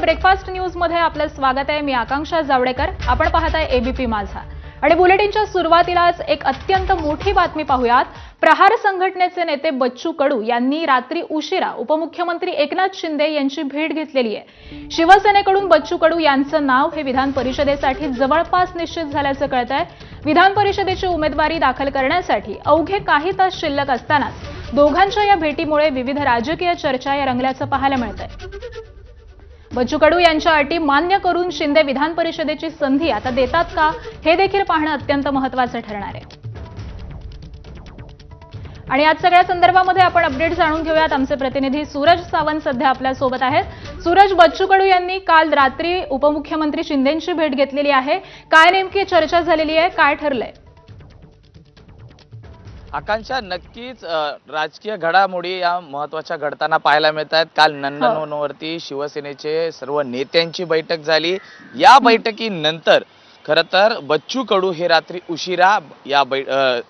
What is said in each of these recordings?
Breakfast news मध्ये आपलं स्वागत आहे। मी आकांक्षा जावडेकर। आपण पाहताय एबीपी माझा आणि बुलेटिनच्या सुरुवातीलाच एक अत्यंत मोठी बातमी पाहूयात। प्रहार संघटनेचे नेते बच्चू कडू यांनी रात्री उशिरा उपमुख्यमंत्री एकनाथ शिंदे यांची भेट घेतलेली आहे। शिवसेनेकडून बच्चू कडू यांचं नाव हे विधान परिषदेसाठी जवळपास निश्चित झाल्याचं कळतंय। विधान परिषदेची उमेदवारी दाखल करण्यासाठी अवघे काही तास शिल्लक असतानाच दोघांच्या या भेटीमुळे विविध राजकीय चर्चा या रंगल्याचं पाहायला मिळतंय। बच्चू कडू यांच्या अटी मान्य करून शिंदे विधान परिषदेची संधी आता देतात का, हे देखील पाहणं अत्यंत महत्त्वाचं ठरणार आहे। आणि आज सगळ्या संदर्भामध्ये आपण अपडेट जाणून घेऊयात। आमचे प्रतिनिधी सूरज सावंत सध्या आपल्या सोबत आहेत। सूरज, बच्चू कडू यांनी काल रात्री उपमुख्यमंत्री शिंदेंची भेट घेतलेली आहे। काय नेमकी चर्चा झालेली आहे, काय ठरलंय? आकांक्षा, नक्कीच राजकीय घडामोडी या महत्त्वाच्या घडताना पाहायला मिळत आहेत। काल नंदनवनवरती शिवसेनेचे सर्व नेत्यांची बैठक झाली। या बैठकीनंतर खरं तर बच्चू कडू हे रात्री उशिरा या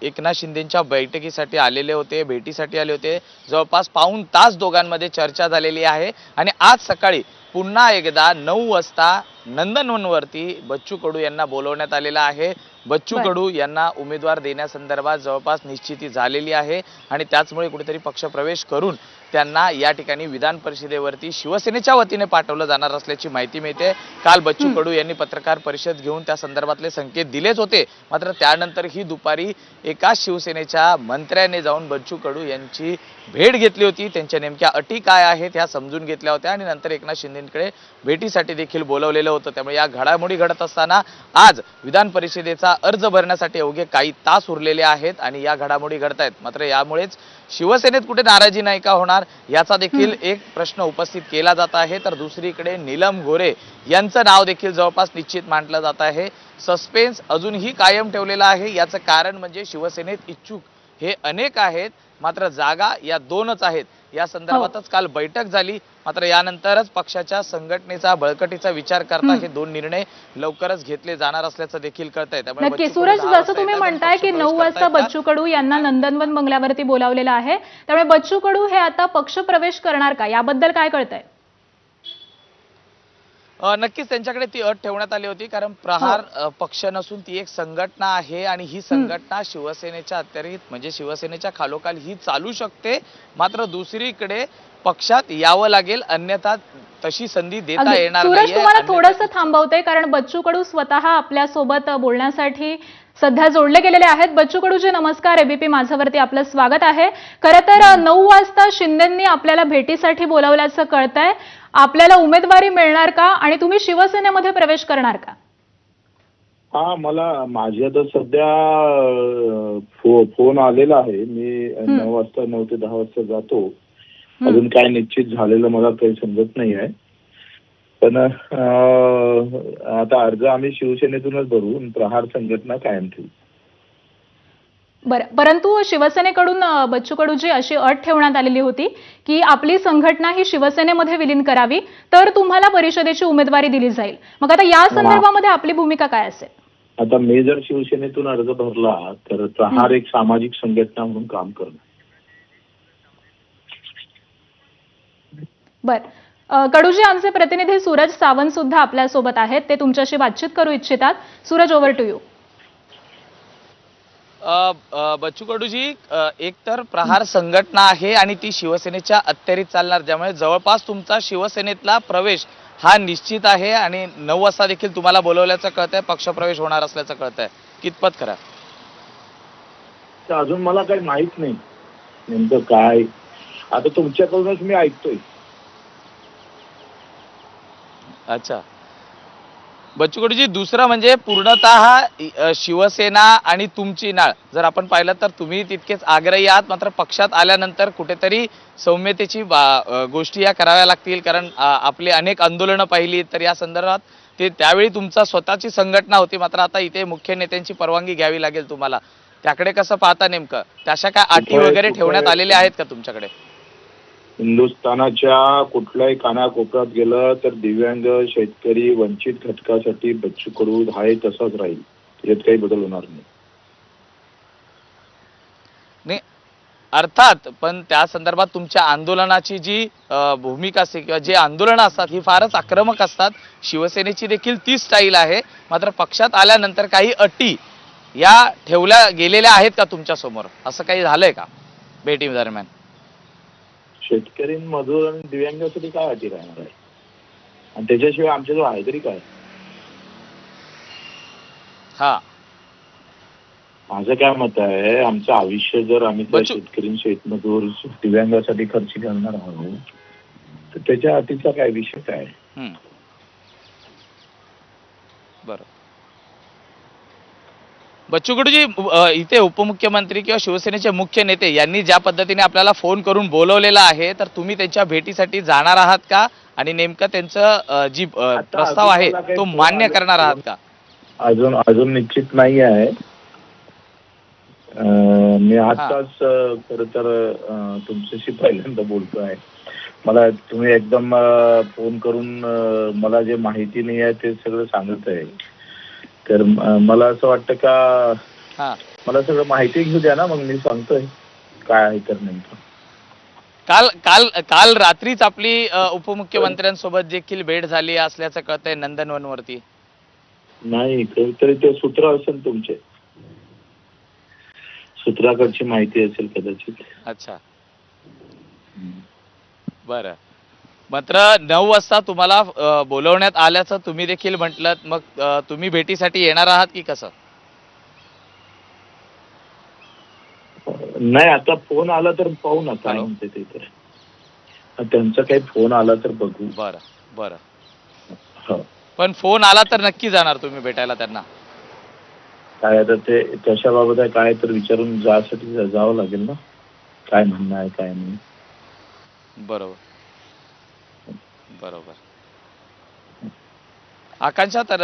एकनाथ शिंदेंच्या बैठकीसाठी आलेले होते, भेटीसाठी आले होते। जवळपास पाऊण तास दोघांमध्ये चर्चा झालेली आहे आणि आज सकाळी पुन्हा एकदा 9 वाजता नंदनवनवरती बच्चू कडू यांना बोलवण्यात आलेलं आहे। बच्चू कडू यांना उमेदवार देण्यासंदर्भात जवळपास निश्चिती झालेली आहे आणि त्याचमुळे कुठेतरी पक्षप्रवेश करून त्यांना या ठिकाणी विधान परिषदेवरती शिवसेनेच्या वतीने पाठवलं जाणार असल्याची माहिती मिळते। काल बच्चू कडू यांनी पत्रकार परिषद घेऊन त्या संदर्भातले संकेत दिलेच होते, मात्र त्यानंतर ही दुपारी एका शिवसेनेच्या मंत्र्याने जाऊन बच्चू कडू यांची भेट घेतली होती। त्यांच्या नेमक्या अटी काय आहेत ह्या समजून घेतल्या होत्या आणि नंतर एकनाथ शिंदेंकडे भेटीसाठी देखील बोलवलेलं होतं। त्यामुळे या घडामोडी घडत असताना आज विधान परिषदेचा अर्ज भरण्यासाठी अवघे काही तास उरलेले आहेत आणि या घडामोडी घडतायत। मात्र यामुळेच शिवसेनेत कुठे नाराजी नाही का होणार याचा देखील एक प्रश्न उपस्थित केला जात आहे। तर दुसरीकडे नीलम गोरे यांचं नाव देखील जवळपास निश्चित मानलं जात आहे। सस्पेन्स अजूनही कायम ठेवलेला आहे। याचं कारण म्हणजे शिवसेनेत इच्छुक हे अनेक आहेत, मात्र जागा या 2च आहेत। या संदर्भातच काल बैठक झाली, मात्र यानंतरच पक्षाच्या संघटनेचा बळकटीचा विचार करता हे 2 निर्णय लवकरच घेतले जाणार असल्याचं देखील कळतंय। त्यामुळे नक्की सूरज, जसं तुम्ही म्हणताय की 9 वाजता बच्चू कडू यांना नंदनवन बंगल्यावरती बोलावलेलं आहे, त्यामुळे बच्चू कडू हे आता पक्षप्रवेश करणार का, याबद्दल काय कळतंय? नक्कीच त्यांच्याकडे ती अट ठेवण्यात आली होती, कारण प्रहार पक्ष नसून ती एक संघटना आहे आणि ही संघटना शिवसेनेच्या अतिरिक्त म्हणजे शिवसेनेच्या खालोखाल ही चालू शकते। मात्र दुसरीकडे पक्षात यावं लागेल, अन्यथा तशी संधी देता येणार नाहीये। सूरज, तुम्हाला थोडंसं थांबवते, कारण बच्चू कडू स्वतः आपल्या सोबत बोलण्यासाठी सध्या जोडले गेलेले आहेत। बच्चू कडूजी, नमस्कार। एबीपी माझावरती आपलं स्वागत आहे। खरं तर 9 वाजता शिंदेंनी आपल्याला भेटीसाठी बोलावल्याचं कळतंय। आपल्याला उमेदवारी मिळणार का आणि तुम्ही शिवसेनेमध्ये प्रवेश करणार का? मला माझ्या तर सध्या फोन आलेला आहे। मी 9 वाजता 9 ते 10 वाजता जातो। अजून काय निश्चित झालेलं मला काही समजत नाही आहे, पण आता अर्ज आम्ही शिवसेनेतूनच भरू, प्रहार संघटना कायम ठेवू। बरं, परंतु शिवसेनेकडून बच्चू कडूजी अशी अट ठेवण्यात आलेली होती की आपली संघटना ही शिवसेनेमध्ये विलीन करावी तर तुम्हाला परिषदेची उमेदवारी दिली जाईल। मग आता या संदर्भामध्ये आपली भूमिका काय असेल? आता मी जर शिवसेनेतून अर्ज भरला तर प्रहार एक सामाजिक संघटना म्हणून काम करणार। बरं, कडूजी, आमचे प्रतिनिधी सूरज सावंत सुद्धा आपल्या सोबत आहेत, ते तुमच्याशी बातचीत करू इच्छितात। Suraj, over to you. Bachchu कडूजी, एक तर प्रहार संघटना आहे आणि ती शिवसेनेच्या अखत्यारीत चालणार, ज्यामुळे जवळपास तुमचा शिवसेनेतला प्रवेश हा निश्चित आहे आणि 9 वाजता देखील तुम्हाला बोलवल्याचं कळतंय, पक्षप्रवेश होणार असल्याचं कळतंय। कितपत खरं? अजून मला काही माहित नाही नेमकं काय, आता तुमच्याकडूनच मी ऐकतोय। अच्छा बच्चू कडूजी, दुसरं म्हणजे पूर्णतः शिवसेना आणि तुमची नाळ जर आपण पाहिलं तर तुम्ही तितकेच आग्रही आहात, मात्र पक्षात आल्यानंतर कुठेतरी सौम्यतेची गोष्टी या कराव्या लागतील, कारण आपले अनेक आंदोलनं पाहिली तर या संदर्भात ते त्यावेळी तुमचा स्वतःची संघटना होती, मात्र आता इथे मुख्य नेत्यांची परवानगी घ्यावी लागेल तुम्हाला। त्याकडे कसं पाहता नेमकं? त्याशा काय अटी वगैरे ठेवण्यात आलेल्या आहेत का तुमच्याकडे? हिंदुस्थानाच्या कुठल्याही कानाकोपऱ्यात गेलं तर दिव्यांग, शेतकरी, वंचित घटकासाठी बच्चू कडू आहे तसाच राहील, त्यात काही बदल होणार नाही। अर्थात, पण त्या संदर्भात तुमच्या आंदोलनाची जी भूमिका असते किंवा जे आंदोलनं असतात ही फारच आक्रमक असतात. शिवसेनेची देखील ती स्टाईल आहे. मात्र पक्षात आल्यानंतर काही अटी या ठेवल्या गेलेल्या आहेत का तुमच्या समोर? असं काही झालंय का भेटी दरम्यान? शेतकरी, मजूर आणि दिव्यांगासाठी काय अटी राहणार आहे? आणि त्याच्याशिवाय आमच्या जो आहे तरी काय? हा, माझं काय मत आहे, आमचं आयुष्य जर आम्ही त्या बच्चू- शेतकरी, शेतमजूर, दिव्यांगासाठी खर्च करणार आहोत तर त्याच्या अटीचा काय विषय काय? बरं. बच्चू कडूजी, इथे उपमुख्यमंत्री किंवा शिवसेनेचे मुख्य नेते यांनी ज्या पद्धतीने आपल्याला फोन करून बोलवलेलं आहे, तर तुम्ही त्यांच्या भेटीसाठी जाणार आहात का? आणि नेमकं त्यांचं जी प्रस्ताव आहे अजून मला काही तो फोन मान्य आले- करणार आहात का? अजून निश्चित नाही आहे. मी आताच खर तर तुमच्याशी पहिल्यांदा बोलतोय. मला तुम्ही एकदम फोन करून मला जे माहिती नाही आहे ते सगळं सांगत आहे. तर मला असं वाटतं का मला सगळं माहिती घेऊ द्या ना, मग मी सांगतोय काय आहे तर नेमकं. काल काल काल रात्रीच आपली उपमुख्यमंत्र्यांसोबत देखील भेट झाली असल्याचं कळतंय नंदनवनवरती. नाही, तरी ते सूत्र असेल तुमचे, सूत्राकडची माहिती असेल कदाचित. अच्छा, बरं. मात्र 9 वाजता तुम्हाला बोलवण्यात आल्याचं तुम्ही देखील म्हटलं. मग तुम्ही भेटीसाठी येणार आहात की कसं? नाही, आता फोन आला तर पाहू ना काय म्हणते ते. तर त्यांचा काही फोन आला तर बघू. बरं बरं. हो, पण फोन आला तर नक्की जाणार तुम्ही भेटायला त्यांना? काय आता ते त्याच्याबाबत आहे काय तर विचारून जावं लागेल ना, काय म्हणणं आहे काय नाही. बरोबर बरोबर. आकांक्षा, तर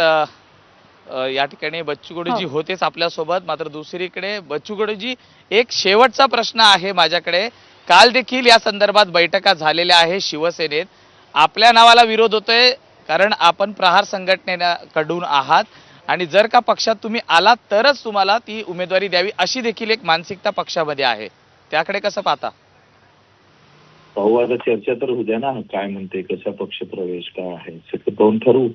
या ठिकाणी बच्चू कडूजी होतेच आपल्यासोबत. मात्र दुसरीकडे बच्चू कडूजी, एक शेवटचा प्रश्न आहे माझ्याकडे. काल देखील या संदर्भात बैठका झालेल्या आहे शिवसेनेत. आपल्या नावाला विरोध होतोय कारण आपण प्रहार संघटनेकडून आहात आणि जर का पक्षात तुम्ही आलात तरच तुम्हाला ती उमेदवारी द्यावी अशी देखील एक मानसिकता पक्षामध्ये आहे. त्याकडे कसं पाहता? पाहू, आता चर्चा तर होऊ द्या ना, काय म्हणते, कसा पक्ष प्रवेश काय आहे सगळं पाहून ठरवू.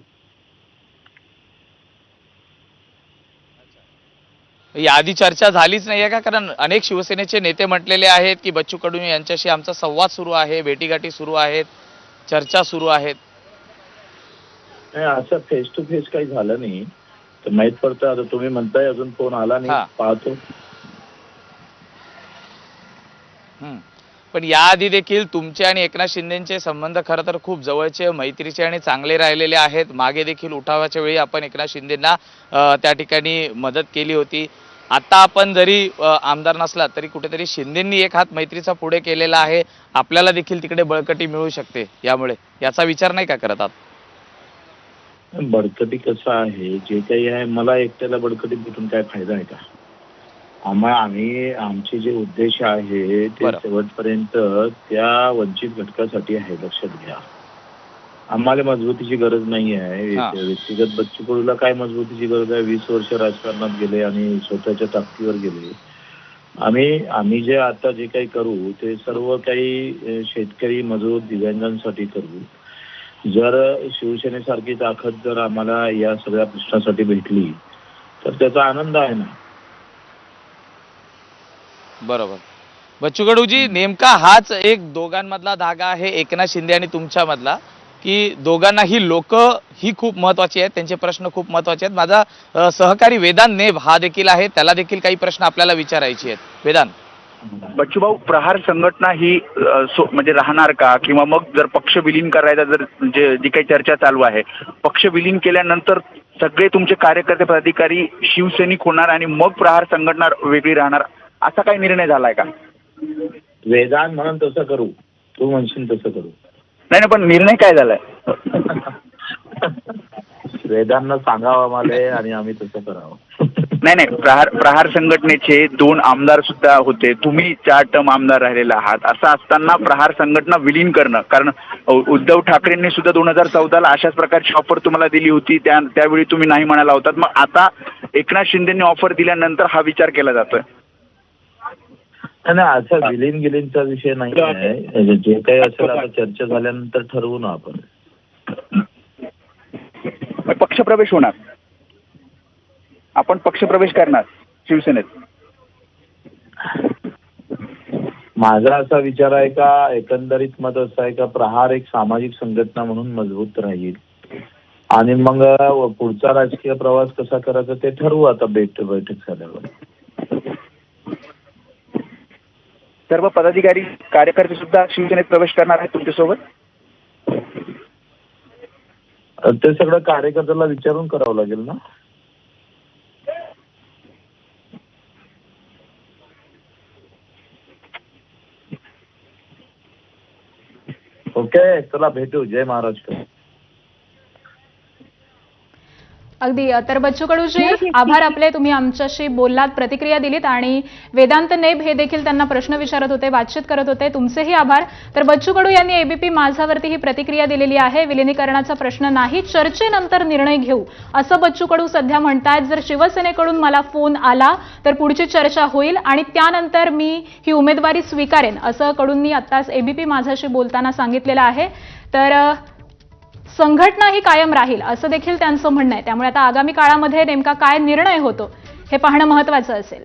याआधी चर्चा झालीच नाहीये का? कारण अनेक शिवसेनेचे नेते म्हटलेले आहेत की बच्चू कडू यांच्याशी आमचा संवाद सुरू आहे, भेटीगाठी सुरू आहेत, चर्चा सुरू आहेत. नाही, असं फेस टू फेस काही झालं नाही तर माहित पडतं. आता तुम्ही म्हणताय अजून फोन आला नाही, पाहतो. पण याआधी देखील तुमचे आणि एकनाथ शिंदेचे संबंध खरं तर खूप जवळचे, मैत्रीचे आणि चांगले राहिलेले आहेत. मागे देखील उठावाच्या वेळी आपण एकनाथ शिंदेंना त्या ठिकाणी मदत केली होती. आता आपण जरी आमदार नसला तरी कुठेतरी शिंदेंनी एक हात मैत्रीचा पुढे केलेला आहे. आपल्याला देखील तिकडे बळकटी मिळू शकते. यामुळे याचा विचार नाही का करत आहात? बळकटी कसं आहे, जे काही आहे, मला एकट्याला बळकटी भेटून काय फायदा आहे का? आम्ही आमचे जे उद्देश आहे ते शेवटपर्यंत त्या वंचित घटकासाठी आहे, लक्षात घ्या. आम्हाला मजबूतीची गरज नाही आहे. व्यक्तिगत बच्चू कडूला काय मजबूतीची गरज आहे? 20 वर्ष राजकारणात गेले आणि स्वतःच्या ताकदीवर गेले. आम्ही जे आता जे काही करू ते सर्व काही शेतकरी, मजूर, दिव्यांगांसाठी करू. जर शिवसेनेसारखी ताकद जर आम्हाला या सगळ्या प्रश्नासाठी भेटली तर त्याचा आनंद आहे ना. बरोबर. बच्चू कडूजी, नेमका हाच एक दोघांमधला धागा आहे, एकनाथ शिंदे आणि तुमच्यामधला, की दोघांनाही लोक ही खूप महत्वाची आहेत, त्यांचे प्रश्न खूप महत्वाचे आहेत. माझा सहकारी वेदांत नेब हा देखील आहे, त्याला देखील काही प्रश्न आपल्याला विचारायचे आहेत. वेदांत. बच्चू भाऊ, प्रहार संघटना ही म्हणजे राहणार का? किंवा मग जर पक्ष विलीन करायचा जर जी काही चर्चा चालू आहे, पक्ष विलीन केल्यानंतर सगळे तुमचे कार्यकर्ते, पदाधिकारी शिवसैनिक होणार आणि मग प्रहार संघटना वेगळी राहणार, असा काही निर्णय झालाय का? वेदांत म्हणून तसं करू, तू म्हणशील तसं करू. नाही, पण निर्णय काय झालाय? वेदांना सांगावं मला आणि आम्ही तसं करावं. नाही, प्रहार संघटनेचे 2 आमदार सुद्धा होते, तुम्ही 4 टर्म आमदार राहिलेला आहात. असं असताना प्रहार संघटना विलीन करणं, कारण उद्धव ठाकरेंनी सुद्धा 2014ला अशाच प्रकारची ऑफर तुम्हाला दिली होती, त्यावेळी तुम्ही नाही म्हणाला होतात. मग आता एकनाथ शिंदेंनी ऑफर दिल्यानंतर हा विचार केला जातोय. नाही, असा विलीन गिलीनचा विषय नाही आहे. जे काही असेल आता चर्चा झाल्यानंतर ठरवू ना आपण. पक्षप्रवेश होणार, आपण पक्षप्रवेश करणार शिवसेनेत. माझा असा विचार आहे का, एकंदरीत मत असं आहे का, प्रहार एक सामाजिक संघटना म्हणून मजबूत राहील आणि मग पुढचा राजकीय प्रवास कसा करायचा ते ठरवू आता बैठक झाल्यावर. सर्व पदाधिकारी कार्यकर्ते सुद्धा शिवसेनेत प्रवेश करणार आहेत तुमच्यासोबत? ते सगळं कार्यकर्त्याला विचारून करावं लागेल ना. ओके, चला भेटू. जय महाराष्ट्र. अगदी. तर बच्चू कडूजी, आभार आपले. तुम्ही आमच्याशी बोललात, प्रतिक्रिया दिलीत आणि वेदांत नेब हे देखील त्यांना प्रश्न विचारत होते, बातचीत करत होते. तुमचेही आभार. तर बच्चू कडू यांनी एबीपी माझावरती ही प्रतिक्रिया दिलेली आहे. विलिनीकरणाचा प्रश्न नाही, चर्चेनंतर निर्णय घेऊ असं बच्चू कडू सध्या म्हणतायत. जर शिवसेनेकडून मला फोन आला तर पुढची चर्चा होईल आणि त्यानंतर मी ही उमेदवारी स्वीकारेन असं कडूंनी आत्ताच एबीपी माझाशी बोलताना सांगितलेलं आहे. तर संघटना ही कायम राहील असं देखील त्यांचं म्हणणं आहे. त्यामुळे आता आगामी काळामध्ये नेमका काय निर्णय होतो हे पाहणं महत्त्वाचं असेल.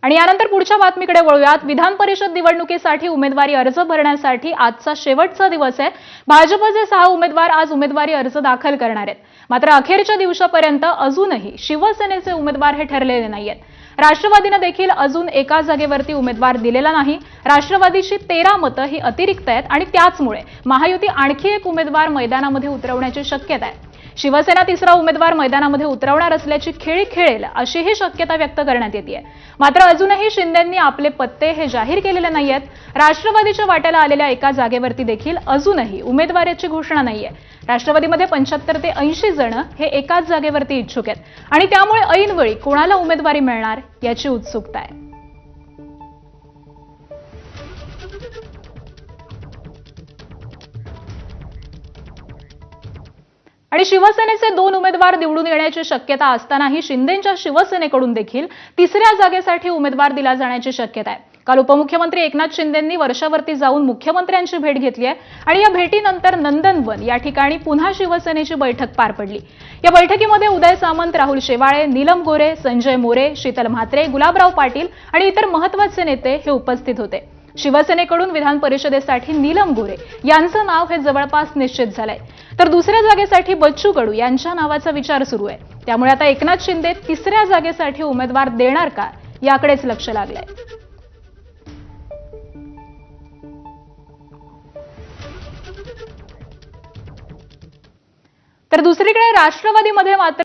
आणि यानंतर पुढच्या बातमीकडे वळूयात. विधान परिषद निवडणुकीसाठी उमेदवारी अर्ज भरण्यासाठी आजचा शेवटचा दिवस आहे. भाजपचे 6 उमेदवार आज उमेदवारी अर्ज दाखल करणार आहेत. मात्र अखेरच्या दिवसापर्यंत अजूनही शिवसेनेचे उमेदवार हे ठरलेले नाहीयेत. राष्ट्रवादीनं देखील अजून एका जागेवरती उमेदवार दिलेला नाही. राष्ट्रवादीची 13 मतं ही अतिरिक्त आहेत आणि त्याचमुळे महायुती आणखी एक उमेदवार मैदानामध्ये उतरवण्याची शक्यता आहे. शिवसेना तिसरा उमेदवार मैदानामध्ये उतरवणार असल्याची खेळी खेळेल अशीही शक्यता व्यक्त करण्यात येते. मात्र अजूनही शिंदेंनी आपले पत्ते हे जाहीर केलेले नाहीयेत. राष्ट्रवादीच्या वाट्याला आलेल्या एका जागेवरती देखील अजूनही उमेदवाराची घोषणा नाहीये. राष्ट्रवादीमध्ये 75 ते 80 जण हे एकाच जागेवरती इच्छुक आहेत आणि त्यामुळे ऐनवेळी कोणाला उमेदवारी मिळणार याची उत्सुकता आहे. आणि शिवसेनेचे 2 उमेदवार निवडून येण्याची शक्यता असतानाही शिंदेंच्या शिवसेनेकडून देखील तिसऱ्या जागेसाठी उमेदवार दिला जाण्याची शक्यता आहे. काल उपमुख्यमंत्री एकनाथ शिंदेंनी वर्षावरती जाऊन मुख्यमंत्र्यांची भेट घेतली आहे आणि या भेटीनंतर नंदनवन या ठिकाणी पुन्हा शिवसेनेची बैठक पार पडली. या बैठकीमध्ये उदय सामंत, राहुल शेवाळे, नीलम गोरे, संजय मोरे, शीतल म्हात्रे, गुलाबराव पाटील आणि इतर महत्त्वाचे नेते हे उपस्थित होते. शिवसेनेकडून विधान परिषदेसाठी नीलम गोरे यांचं नाव हे जवळपास निश्चित झालंय. तर दुसऱ्या जागेसाठी बच्चू कडू यांच्या नावाचा विचार सुरू आहे. त्यामुळे आता एकनाथ शिंदे तिसऱ्या जागेसाठी उमेदवार देणार का याकडेच लक्ष लागलंय. तर दुसरीकडे राष्ट्रवादीमध्ये मात्र